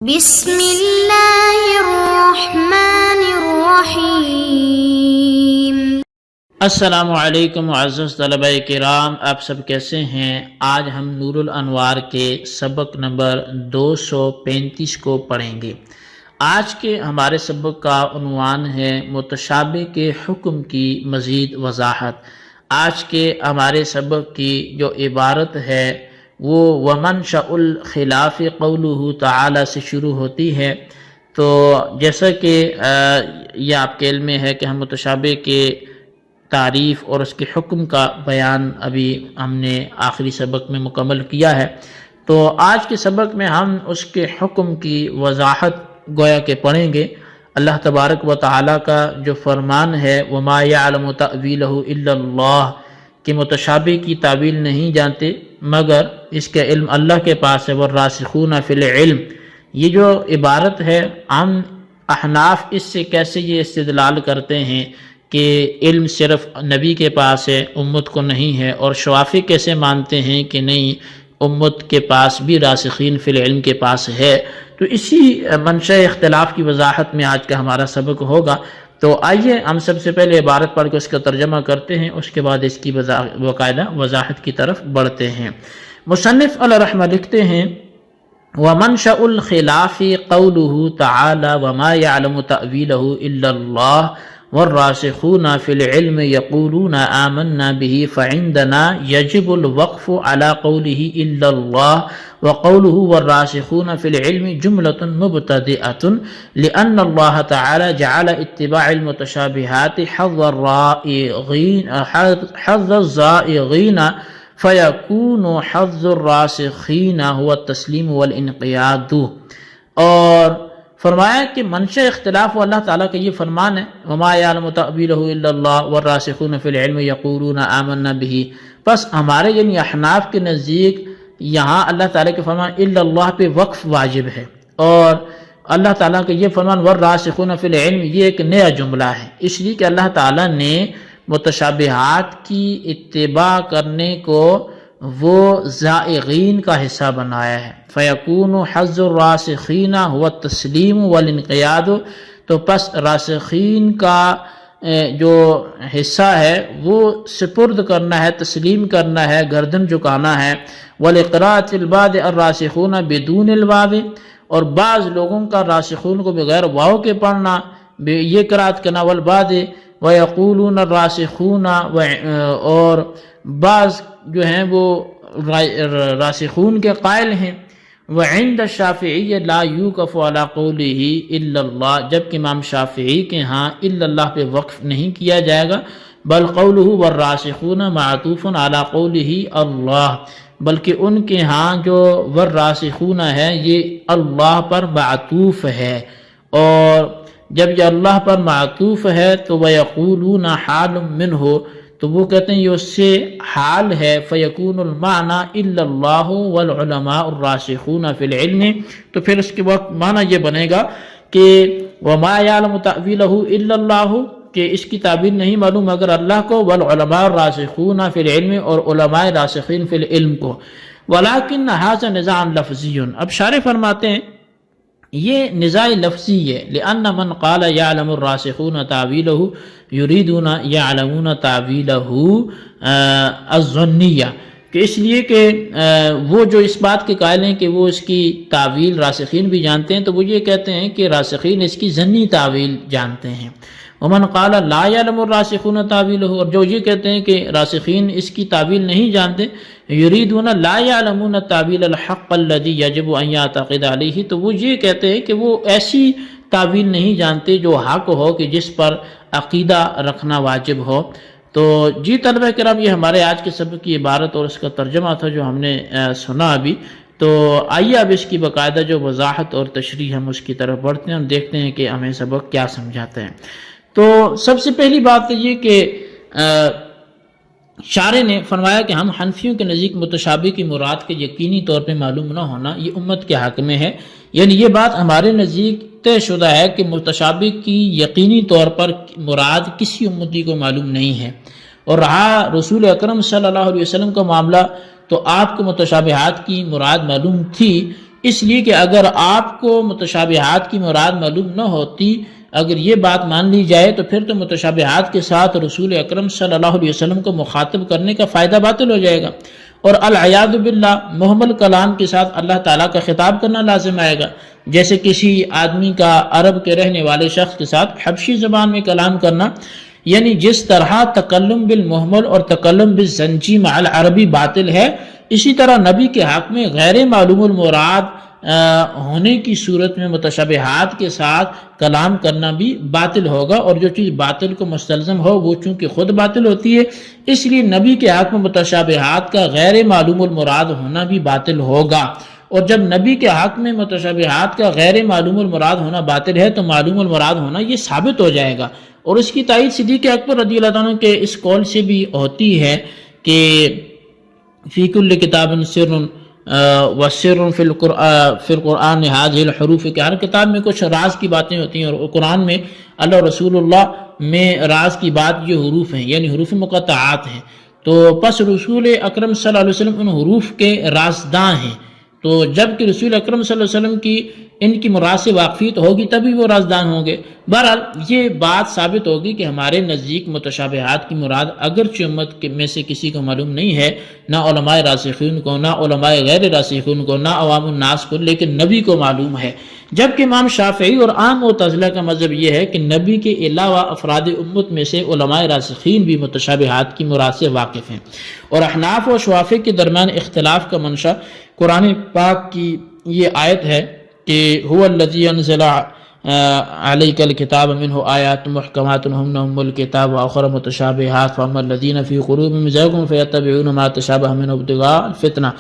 بسم اللہ الرحمن الرحیم۔ السلام علیکم معزز طلبہ کرام، آپ سب کیسے ہیں؟ آج ہم نور الانوار کے سبق نمبر 235 کو پڑھیں گے۔ آج کے ہمارے سبق کا عنوان ہے متشابہ کے حکم کی مزید وضاحت۔ آج کے ہمارے سبق کی جو عبارت ہے وہ وَمَنْشَأُ الْخِلَافِ قَوْلُهُ تعالی سے شروع ہوتی ہے۔ تو جیسا کہ یہ آپ کے علم میں ہے کہ ہم متشابہ کے تعریف اور اس کے حکم کا بیان ابھی ہم نے آخری سبق میں مکمل کیا ہے، تو آج کے سبق میں ہم اس کے حکم کی وضاحت گویا کہ پڑھیں گے۔ اللہ تبارک و تعالی کا جو فرمان ہے وَمَا يَعْلَمُ تَأْوِيلَهُ إِلَّا اللَّهُ، کہ متشابہ کی تعویل نہیں جانتے مگر اس کے علم اللہ کے پاس ہے۔ وَالرَّاسِخُونَ فِي الْعِلْمِ، یہ جو عبارت ہے ہم احناف اس سے کیسے یہ استدلال کرتے ہیں کہ علم صرف نبی کے پاس ہے، امت کو نہیں ہے، اور شوافی کیسے مانتے ہیں کہ نہیں امت کے پاس بھی راسخین فی العلم کے پاس ہے۔ تو اسی منشأ اختلاف کی وضاحت میں آج کا ہمارا سبق ہوگا۔ تو آئیے ہم سب سے پہلے عبارت پڑھ کے اس کا ترجمہ کرتے ہیں، اس کے بعد اس کی باقاعدہ وضاحت کی طرف بڑھتے ہیں۔ مصنف علیہ رحمہ لکھتے ہیں وَمَنْشَأُ الْخِلَافِ قَوْلُهُ تَعَالَى وَمَا يَعْلَمُ تَأْوِيلَهُ إِلَّا اللَّهُ وَالرَّاسِخُونَ فِي الْعِلْمِ يَقُولُونَ آمَنَّا بِهِ فَعِنْدَنَا يَجِبُ الْوَقْفُ عَلَى قَوْلِهِ إِلَّا اللَّهُ وَقَوْلُهُ وَالرَّاسِخُونَ فِي الْعِلْمِ جُمْلَةٌ مُبْتَدِئَةٌ لِأَنَّ اللَّهَ تَعَالَى جَعَلَ اتِّبَاعَ الْمُتَشَابِهَاتِ حَظَّ الزَّائِغِينَ فَيَكُونُ حَظُّ الرَّاسِخِينَ هُوَ التَّسْلِيمُ وَالْإِنْقِيَادُ۔ اور فرمایا کہ منشأ اختلاف و اللہ تعالیٰ کا یہ فرمان ہے وَمَا يَعْلَمُ تَأْوِيلَهُ إِلَّا اللَّهُ وَالرَّاسِخُونَ فِي الْعِلْمِ يَقُولُونَ آمَنَّا بِهِ۔ بس ہمارے یعنی احناف کے نزدیک یہاں اللہ تعالیٰ کے فرمان إِلَّا اللَّهُ پہ وقف واجب ہے، اور اللہ تعالیٰ کا یہ فرمان وَالرَّاسِخُونَ فِي الْعِلْمِ یہ ایک نیا جملہ ہے، اس لیے کہ اللہ تعالیٰ نے متشابہات کی اتباع کرنے کو وہ زائغین کا حصہ بنایا ہے۔ فَيَكُونُ حَظُّ الرَّاسِخِينَ هُوَ التَّسْلِيمُ وَالْإِنْقِيَادُ، تو پس راسخین کا جو حصہ ہے وہ سپرد کرنا ہے، تسلیم کرنا ہے، گردن جھکانا ہے۔ وَلِقِرَاءَةِ الْبَعْضِ الرَّاسِخُونَ بِدُونِ الْوَاوِ، اور بعض لوگوں کا راسخون کو بغیر واو کے پڑھنا، یہ قرات کرنا۔ وَالْبَعْضِ وَيَقُولُونَ الرَّاسِخُونَ، اور بعض جو ہیں وہ راسخون کے قائل ہیں۔ وَعِنْدَ الشَّافِعِيِّ لَا يُوقَفُ عَلَى قَوْلِهِ إِلَّا اللَّهُ، جبکہ امام شافعی کے ہاں الا اللہ پہ وقف نہیں کیا جائے گا، بل قَوْلُهُ وَالرَّاسِخُونَ مَعْطُوفٌ عَلَى قَوْلِهِ اللَّهُ، بلکہ ان کے ہاں جو والراسخون ہے یہ اللہ پر معطوف ہے، اور جب یہ اللہ پر معطوف ہے تو وَيَقُولُونَ حَالٌ مِّنْهُ، تو وہ کہتے ہیں یہ اس سے حال ہے۔ فَيَكُونُ الْمَعْنَى إِلَّا اللَّهُ وَالْعُلَمَاءُ الرَّاسِخُونَ فِي الْعِلْمِ، تو پھر اس کے بعد معنی یہ بنے گا کہ وَمَا يَعْلَمُ تَأْوِيلَهُ إِلَّا اللَّهُ، کہ اس کی تعبیر نہیں معلوم مگر اللہ کو، وَالْعُلَمَاءُ الرَّاسِخُونَ فِي الْعِلْمِ، اور علماء راسخین فی العلم کو۔ وَلَكِنَّ هَذَا نِزَاعٌ لَفْظِيٌّ، اب شارح فرماتے ہیں یہ نزاع لفظی ہے، لأن من قال يعلم الراسخون تعویلہ یریدون یعلمون تعویلہ الظنیہ، کہ اس لیے کہ وہ جو اس بات کے قائل ہیں کہ وہ اس کی تعویل راسخین بھی جانتے ہیں، تو وہ یہ کہتے ہیں کہ راسخین اس کی ظنی تعویل جانتے ہیں۔ ومن قال لا يعلم الراسخون تعویلہ، اور جو یہ کہتے ہیں کہ راسخین اس کی تعویل نہیں جانتے، یریدون لا يعلمون تعویل الحق الذي يجب ان يعتقد علیہ، تو وہ یہ کہتے ہیں کہ وہ ایسی تعویل نہیں جانتے جو حق ہو، کہ جس پر عقیدہ رکھنا واجب ہو۔ تو جی طلبہ کرام، یہ ہمارے آج کے سبق کی عبارت اور اس کا ترجمہ تھا جو ہم نے سنا ابھی۔ تو آئیے اب اس کی باقاعدہ جو وضاحت اور تشریح ہم اس کی طرف بڑھتے ہیں اور دیکھتے ہیں کہ ہمیں سبق کیا سمجھاتے ہیں۔ تو سب سے پہلی بات یہ کہ شارح نے فرمایا کہ ہم حنفیوں کے نزدیک متشابہ کی مراد کے یقینی طور پہ معلوم نہ ہونا یہ امت کے حق میں ہے، یعنی یہ بات ہمارے نزدیک طے شدہ ہے کہ متشابہ کی یقینی طور پر مراد کسی امتی کو معلوم نہیں ہے، اور رہا رسول اکرم صلی اللہ علیہ وسلم کا معاملہ تو آپ کو متشابہات کی مراد معلوم تھی، اس لیے کہ اگر آپ کو متشابہات کی مراد معلوم نہ ہوتی، اگر یہ بات مان لی جائے تو پھر تو متشابہات کے ساتھ رسول اکرم صلی اللہ علیہ وسلم کو مخاطب کرنے کا فائدہ باطل ہو جائے گا، اور العیاذ باللہ محمل کلام کے ساتھ اللہ تعالیٰ کا خطاب کرنا لازم آئے گا، جیسے کسی آدمی کا عرب کے رہنے والے شخص کے ساتھ حبشی زبان میں کلام کرنا، یعنی جس طرح تکلم بالمحمل اور تکلم بالزنجی مع العربی باطل ہے، اسی طرح نبی کے حق میں غیر معلوم المراد ہونے کی صورت میں متشابہات کے ساتھ کلام کرنا بھی باطل ہوگا، اور جو چیز باطل کو مستلزم ہو وہ چونکہ خود باطل ہوتی ہے، اس لیے نبی کے حق میں متشابہات کا غیر معلوم المراد ہونا بھی باطل ہوگا، اور جب نبی کے حق میں متشابہات کا غیر معلوم المراد ہونا باطل ہے تو معلوم المراد ہونا یہ ثابت ہو جائے گا، اور اس کی تائید صدیق اکبر رضی اللہ عنہ کے اس قول سے بھی ہوتی ہے کہ فی کل کتاب سر وسر فی القرآن هذه الحروف، کہ ہر کتاب میں کچھ راز کی باتیں ہوتی ہیں، اور قرآن میں اللہ رسول اللہ میں راز کی بات یہ حروف ہیں، یعنی حروف مقطعات ہیں، تو پس رسول اکرم صلی اللہ علیہ وسلم ان حروف کے رازداں ہیں، تو جب کہ رسول اکرم صلی اللہ علیہ وسلم کی ان کی مراد سے واقفیت ہوگی تبھی وہ رازدان ہوں گے۔ بہرحال یہ بات ثابت ہوگی کہ ہمارے نزدیک متشابہات کی مراد اگرچہ امت میں سے کسی کو معلوم نہیں ہے، نہ علماء راسخین کو، نہ علماء غیر راسخین کو، نہ عوام الناس کو، لیکن نبی کو معلوم ہے، جبکہ امام شافعی اور عام معتزلہ کا مذہب یہ ہے کہ نبی کے علاوہ افراد امت میں سے علماء راسخین بھی متشابہات کی مراد سے واقف ہیں، اور احناف و شوافی کے درمیان اختلاف کا منشا قرآن پاک کی یہ آیت ہے کہ هو الذی انزل علیک الکتاب منہ آیات محکمات ہن ام الکتاب واخر متشابہات فاما الذین فی قلوبہم زیغ فیتبعون ما تشابہ منہ ابتغاء الفتنہ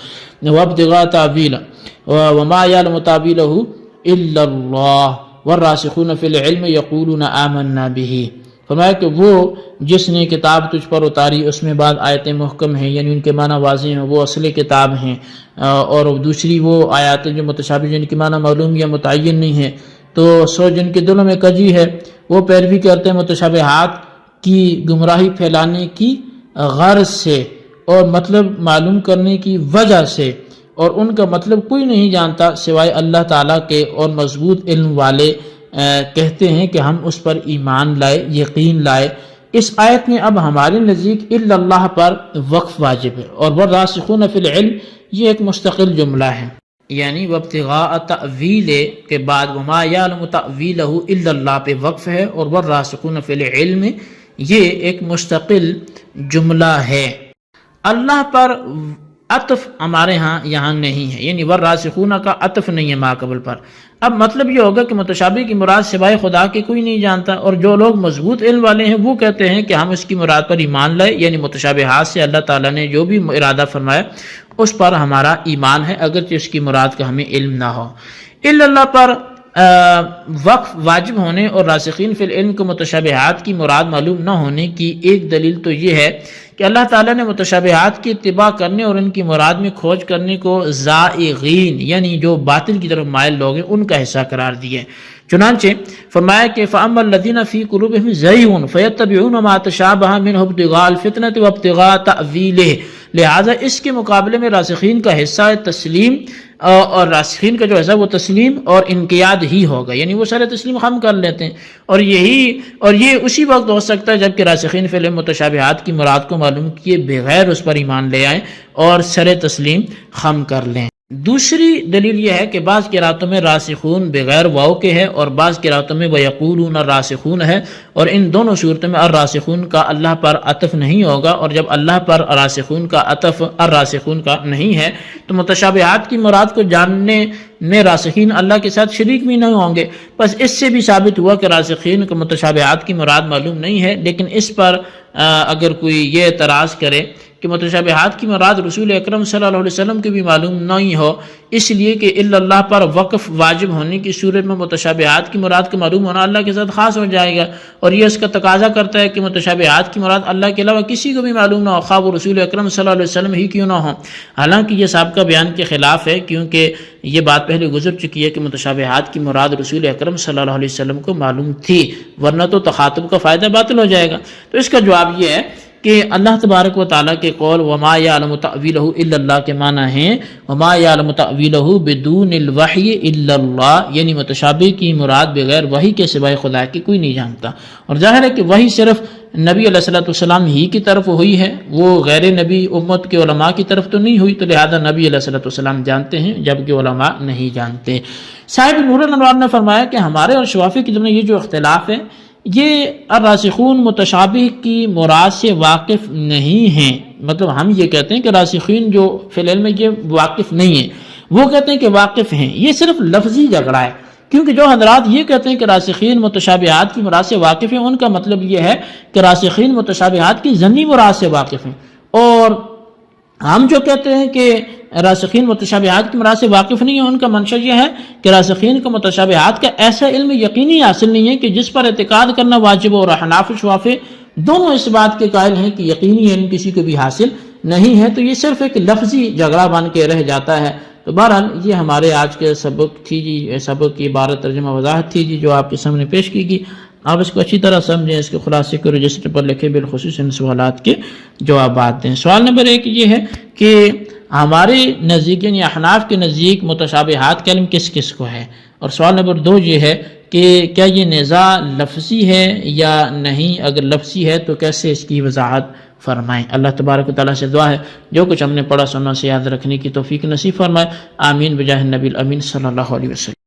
وابتغاء تأویلہ وما یعلم تأویلہ الا اللہ والراسخون فی العلم یقولون آمنا بہ۔ فرمایا کہ وہ جس نے کتاب تجھ پر اتاری اس میں بعض آیتیں محکم ہیں، یعنی ان کے معنی واضح ہیں، وہ اصل کتاب ہیں، اور دوسری وہ آیاتیں جو متشابہ جن کے معنی معلوم یا متعین نہیں ہیں، تو سو جن کے دلوں میں کجی ہے وہ پیروی کرتے ہیں متشابہات کی گمراہی پھیلانے کی غرض سے اور مطلب معلوم کرنے کی وجہ سے، اور ان کا مطلب کوئی نہیں جانتا سوائے اللہ تعالیٰ کے، اور مضبوط علم والے کہتے ہیں کہ ہم اس پر ایمان لائے، یقین لائے۔ اس آیت میں اب ہمارے نزدیک الا اللہ پر وقف واجب ہے، اور والراسخون فی العلم یہ ایک مستقل جملہ ہے، یعنی وابتغاء تأویل کے بعد وما یعلم تأویلہ الا اللہ پہ وقف ہے، اور والراسخون فی العلم یہ ایک مستقل جملہ ہے۔ اللہ پر عطف ہمارے ہاں یہاں نہیں ہے، یعنی والراسخون کا عطف نہیں ہے ما قبل پر۔ اب مطلب یہ ہوگا کہ متشابہ کی مراد سوائے خدا کے کوئی نہیں جانتا، اور جو لوگ مضبوط علم والے ہیں وہ کہتے ہیں کہ ہم اس کی مراد پر ایمان لائے، یعنی متشابہات سے اللہ تعالیٰ نے جو بھی ارادہ فرمایا اس پر ہمارا ایمان ہے، اگرچہ اس کی مراد کا ہمیں علم نہ ہو۔ الا اللہ پر وقف واجب ہونے اور راسخین فی العلم کو متشابہات کی مراد معلوم نہ ہونے کی ایک دلیل تو یہ ہے کہ اللہ تعالیٰ نے متشابہات کی اتباع کرنے اور ان کی مراد میں کھوج کرنے کو زائغین، یعنی جو باطل کی طرف مائل لوگ ہیں، ان کا حصہ قرار دیا ہے۔ چنانچہ فرمایا کہ فَأَمَّا الَّذِينَ فِي قُلُوبِهِمْ زَيْغٌ فَيَتَّبِعُونَ مَا تَشَابَهَ مِنْهُ ابْتِغَاءَ الْفِتْنَةِ وَابْتِغَاءَ تَأْوِيلِهِ، لہذا اس کے مقابلے میں راسخین کا حصہ تسلیم، اور راسخین کا جو حصہ وہ تسلیم اور انقیاد ہی ہوگا، یعنی وہ سارے تسلیم خم کر لیتے ہیں، اور یہ اسی وقت ہو سکتا ہے جبکہ راسخین فی العلم متشابہات کی مراد کو معلوم کیے بغیر اس پر ایمان لے آئیں اور سر تسلیم خم کر لیں۔ دوسری دلیل یہ ہے کہ بعض قراتوں میں راسخون بغیر واو کے ہے، اور بعض قراتوں میں وَيَقُولُونَ الراسخون ہے، اور ان دونوں صورتوں میں الراسخون کا اللہ پر عطف نہیں ہوگا، اور جب اللہ پر راسخون کا عطف الراسخون کا نہیں ہے تو متشابہات کی مراد کو جاننے میں راسخین اللہ کے ساتھ شریک بھی نہیں ہوں گے۔ بس اس سے بھی ثابت ہوا کہ راسخین کو متشابہات کی مراد معلوم نہیں ہے، لیکن اس پر اگر کوئی یہ اعتراض کرے کہ متشابہات کی مراد رسول اکرم صلی اللہ علیہ وسلم کی بھی معلوم نہیں ہو، اس لیے کہ الا اللہ پر وقف واجب ہونے کی صورت میں متشابہات کی مراد کا معلوم ہونا اللہ کے ساتھ خاص ہو جائے گا، اور یہ اس کا تقاضا کرتا ہے کہ متشابہات کی مراد اللہ کے علاوہ کسی کو بھی معلوم نہ ہو، خواہ وہ رسول اکرم صلی اللہ علیہ وسلم ہی کیوں نہ ہو۔ حالانکہ یہ سابقہ بیان کے خلاف ہے، کیونکہ یہ بات پہلے گزر چکی ہے کہ متشابہات کی مراد رسول اکرم صلی اللہ علیہ وسلم کو معلوم تھی، ورنہ تو تخاطب کا فائدہ باطل ہو جائے گا۔ تو اس کا جواب یہ ہے کہ اللہ تبارک و تعالیٰ کے قول وما یعلم تأویلہ الا اللہ کے معنی ہیں وما یعلم تأویلہ بدون الوحی الا اللہ، یعنی متشابہ کی مراد بغیر وحی کے سوائے خدا کی کوئی نہیں جانتا۔ اور ظاہر ہے کہ وحی صرف نبی علیہ السلام ہی کی طرف ہوئی ہے، وہ غیر نبی امت کے علماء کی طرف تو نہیں ہوئی، تو لہذا نبی علیہ السلام جانتے ہیں جبکہ علماء نہیں جانتے۔ صاحب نور الانوار نے فرمایا کہ ہمارے اور شوافی کے ضمن یہ جو اختلاف ہے یہ الراسخون متشابہ کی مراد سے واقف نہیں ہیں، مطلب ہم یہ کہتے ہیں کہ راسخین جو فی العلم میں یہ واقف نہیں ہیں، وہ کہتے ہیں کہ واقف ہیں۔ یہ صرف لفظی جھگڑا ہے، کیونکہ جو حضرات یہ کہتے ہیں کہ راسخین متشابہات کی مراد سے واقف ہیں ان کا مطلب یہ ہے کہ راسخین متشابہات کی ضمنی مراد سے واقف ہیں، اور ہم جو کہتے ہیں کہ راسخین متشابہات کی مراد سے واقف نہیں ہے ان کا منشا یہ ہے کہ راسخین کو متشابہات کا ایسا علم یقینی حاصل نہیں ہے کہ جس پر اعتقاد کرنا واجب ہو، اور احناف و شوافی دونوں اس بات کے قائل ہیں کہ یقینی علم کسی کو بھی حاصل نہیں ہے، تو یہ صرف ایک لفظی جھگڑا بن کے رہ جاتا ہے۔ تو بہرحال یہ ہمارے آج کے سبق تھی جی، سبق کی عبارت ترجمہ وضاحت تھی جی جو آپ کے سامنے پیش کی گئی۔ آپ اس کو اچھی طرح سمجھیں، اس کے خلاصے کو رجسٹر پر لکھیں، بالخصوص ان سوالات کے جوابات دیں۔ سوال نمبر 1 یہ ہے کہ ہمارے نزدیک یعنی احناف کے نزدیک متشابہات کا علم کس کس کو ہے، اور سوال نمبر 2 یہ ہے کہ کیا یہ نزاع لفظی ہے یا نہیں، اگر لفظی ہے تو کیسے اس کی وضاحت فرمائیں۔ اللہ تبارک و تعالیٰ سے دعا ہے جو کچھ ہم نے پڑھا سننا سے یاد رکھنے کی توفیق نصیب فرمائے، آمین بجاہ النبی الامین صلی اللہ علیہ وسلم۔